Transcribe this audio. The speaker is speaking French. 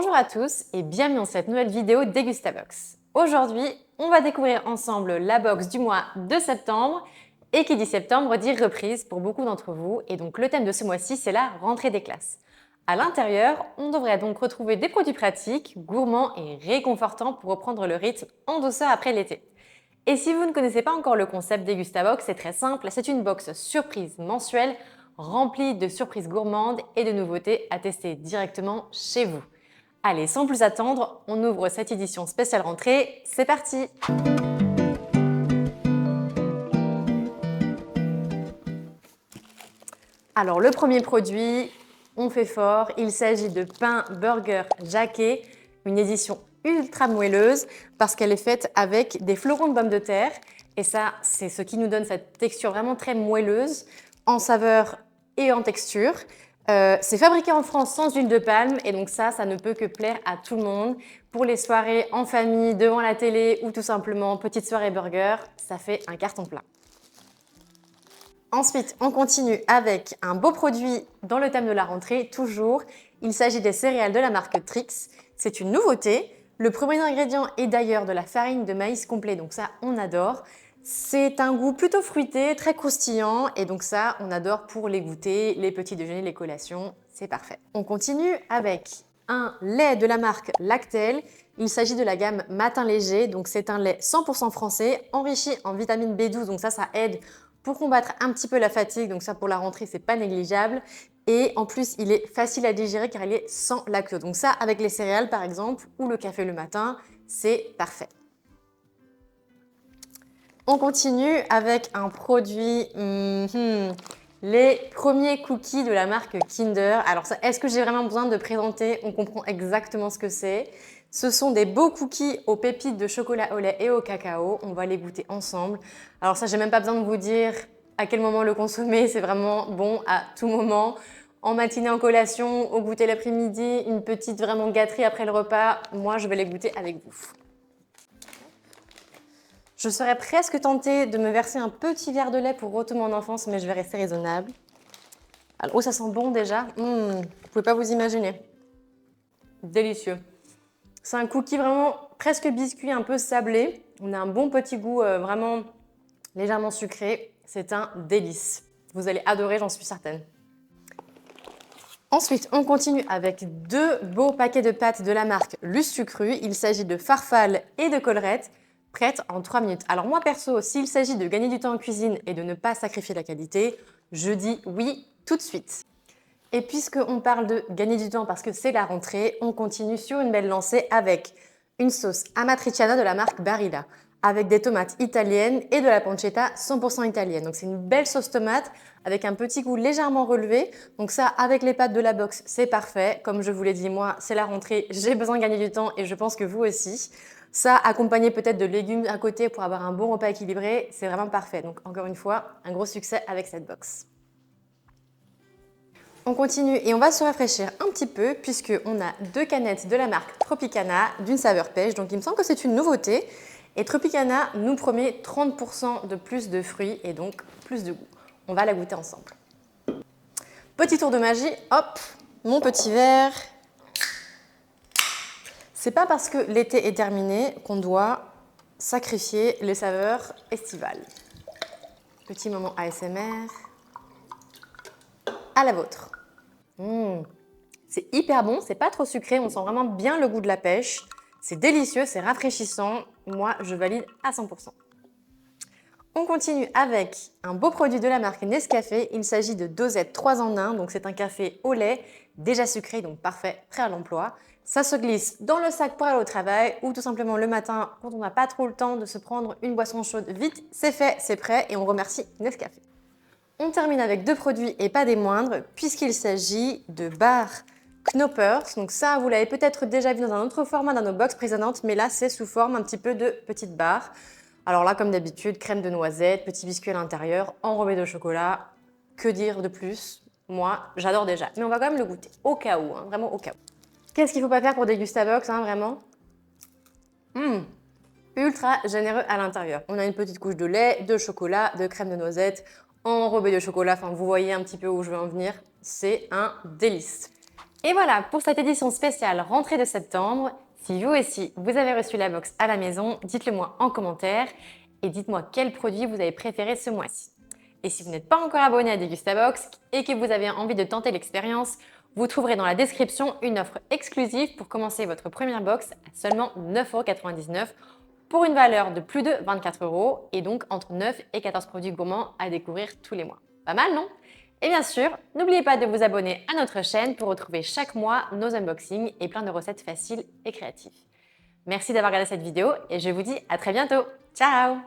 Bonjour à tous et bienvenue dans cette nouvelle vidéo Degustabox. Aujourd'hui, on va découvrir ensemble la box du mois de septembre et qui dit septembre dit reprise pour beaucoup d'entre vous et donc le thème de ce mois-ci c'est la rentrée des classes. À l'intérieur, on devrait donc retrouver des produits pratiques, gourmands et réconfortants pour reprendre le rythme en douceur après l'été. Et si vous ne connaissez pas encore le concept Degustabox, c'est très simple, c'est une box surprise mensuelle remplie de surprises gourmandes et de nouveautés à tester directement chez vous. Allez, sans plus attendre, on ouvre cette édition spéciale rentrée, c'est parti! Alors le premier produit, on fait fort, il s'agit de pain burger Jacquet, une édition ultra moelleuse parce qu'elle est faite avec des fleurons de pommes de terre et ça c'est ce qui nous donne cette texture vraiment très moelleuse en saveur et en texture. C'est fabriqué en France sans huile de palme et donc ça ne peut que plaire à tout le monde. Pour les soirées en famille, devant la télé ou tout simplement petite soirée burger, ça fait un carton plein. Ensuite, on continue avec un beau produit dans le thème de la rentrée, toujours. Il s'agit des céréales de la marque Trix. C'est une nouveauté. Le premier ingrédient est d'ailleurs de la farine de maïs complet, donc ça, on adore. C'est un goût plutôt fruité, très croustillant, et donc ça, on adore pour les goûters, les petits déjeuners, les collations, c'est parfait. On continue avec un lait de la marque Lactel. Il s'agit de la gamme Matin Léger, donc c'est un lait 100% français, enrichi en vitamine B12, donc ça aide pour combattre un petit peu la fatigue, donc ça pour la rentrée, c'est pas négligeable. Et en plus, il est facile à digérer car il est sans lactose. Donc ça, avec les céréales par exemple, ou le café le matin, c'est parfait. On continue avec un produit, les premiers cookies de la marque Kinder. Alors est-ce que j'ai vraiment besoin de présenter? On comprend exactement ce que c'est. Ce sont des beaux cookies aux pépites de chocolat au lait et au cacao. On va les goûter ensemble. Alors ça, j'ai même pas besoin de vous dire à quel moment le consommer. C'est vraiment bon à tout moment. En matinée, en collation, au goûter l'après-midi, une petite vraiment gâterie après le repas. Moi, je vais les goûter avec vous. Je serais presque tentée de me verser un petit verre de lait pour retomber en enfance, mais je vais rester raisonnable. Alors, oh, ça sent bon déjà. Vous pouvez pas vous imaginer. Délicieux. C'est un cookie vraiment presque biscuit, un peu sablé. On a un bon petit goût vraiment légèrement sucré. C'est un délice. Vous allez adorer, j'en suis certaine. Ensuite, on continue avec deux beaux paquets de pâtes de la marque Lustucru. Il s'agit de farfalle et de collerette, prêtes en 3 minutes. Alors moi perso, s'il s'agit de gagner du temps en cuisine et de ne pas sacrifier la qualité, je dis oui tout de suite. Et puisqu'on parle de gagner du temps parce que c'est la rentrée, on continue sur une belle lancée avec une sauce amatriciana de la marque Barilla, avec des tomates italiennes et de la pancetta 100% italienne. Donc c'est une belle sauce tomate avec un petit goût légèrement relevé. Donc ça, avec les pâtes de la box, c'est parfait. Comme je vous l'ai dit, moi, c'est la rentrée, j'ai besoin de gagner du temps et je pense que vous aussi. Ça, accompagné peut-être de légumes à côté pour avoir un bon repas équilibré, c'est vraiment parfait. Donc encore une fois, un gros succès avec cette box. On continue et on va se rafraîchir un petit peu puisqu'on a 2 canettes de la marque Tropicana d'une saveur pêche. Donc il me semble que c'est une nouveauté. Et Tropicana nous promet 30% de plus de fruits et donc plus de goût. On va la goûter ensemble. Petit tour de magie, hop, mon petit verre. C'est pas parce que l'été est terminé qu'on doit sacrifier les saveurs estivales. Petit moment ASMR. À la vôtre. C'est hyper bon, c'est pas trop sucré, on sent vraiment bien le goût de la pêche. C'est délicieux, c'est rafraîchissant. Moi, je valide à 100%. On continue avec un beau produit de la marque Nescafé. Il s'agit de Dosette 3 en 1. Donc c'est un café au lait, déjà sucré, donc parfait, prêt à l'emploi. Ça se glisse dans le sac pour aller au travail ou tout simplement le matin quand on n'a pas trop le temps de se prendre une boisson chaude. Vite, c'est fait, c'est prêt et on remercie Nescafé. On termine avec 2 produits et pas des moindres puisqu'il s'agit de barres Knoppers. Donc ça, vous l'avez peut-être déjà vu dans un autre format dans nos box précédentes, mais là, c'est sous forme un petit peu de petites barres. Alors là, comme d'habitude, crème de noisette, petit biscuit à l'intérieur, enrobé de chocolat. Que dire de plus? Moi, j'adore déjà. Mais on va quand même le goûter, au cas où, vraiment au cas où. Qu'est-ce qu'il ne faut pas faire pour Degustabox, vraiment? Ultra généreux à l'intérieur. On a une petite couche de lait, de chocolat, de crème de noisette, enrobé de chocolat. Enfin, vous voyez un petit peu où je veux en venir. C'est un délice. Et voilà pour cette édition spéciale rentrée de septembre. Si vous aussi, vous avez reçu la box à la maison, dites-le moi en commentaire et dites-moi quel produit vous avez préféré ce mois-ci. Et si vous n'êtes pas encore abonné à Degustabox et que vous avez envie de tenter l'expérience, vous trouverez dans la description une offre exclusive pour commencer votre première box à seulement 9,99 € pour une valeur de plus de 24 € et donc entre 9 et 14 produits gourmands à découvrir tous les mois. Pas mal, non? Et bien sûr, n'oubliez pas de vous abonner à notre chaîne pour retrouver chaque mois nos unboxings et plein de recettes faciles et créatives. Merci d'avoir regardé cette vidéo et je vous dis à très bientôt. Ciao!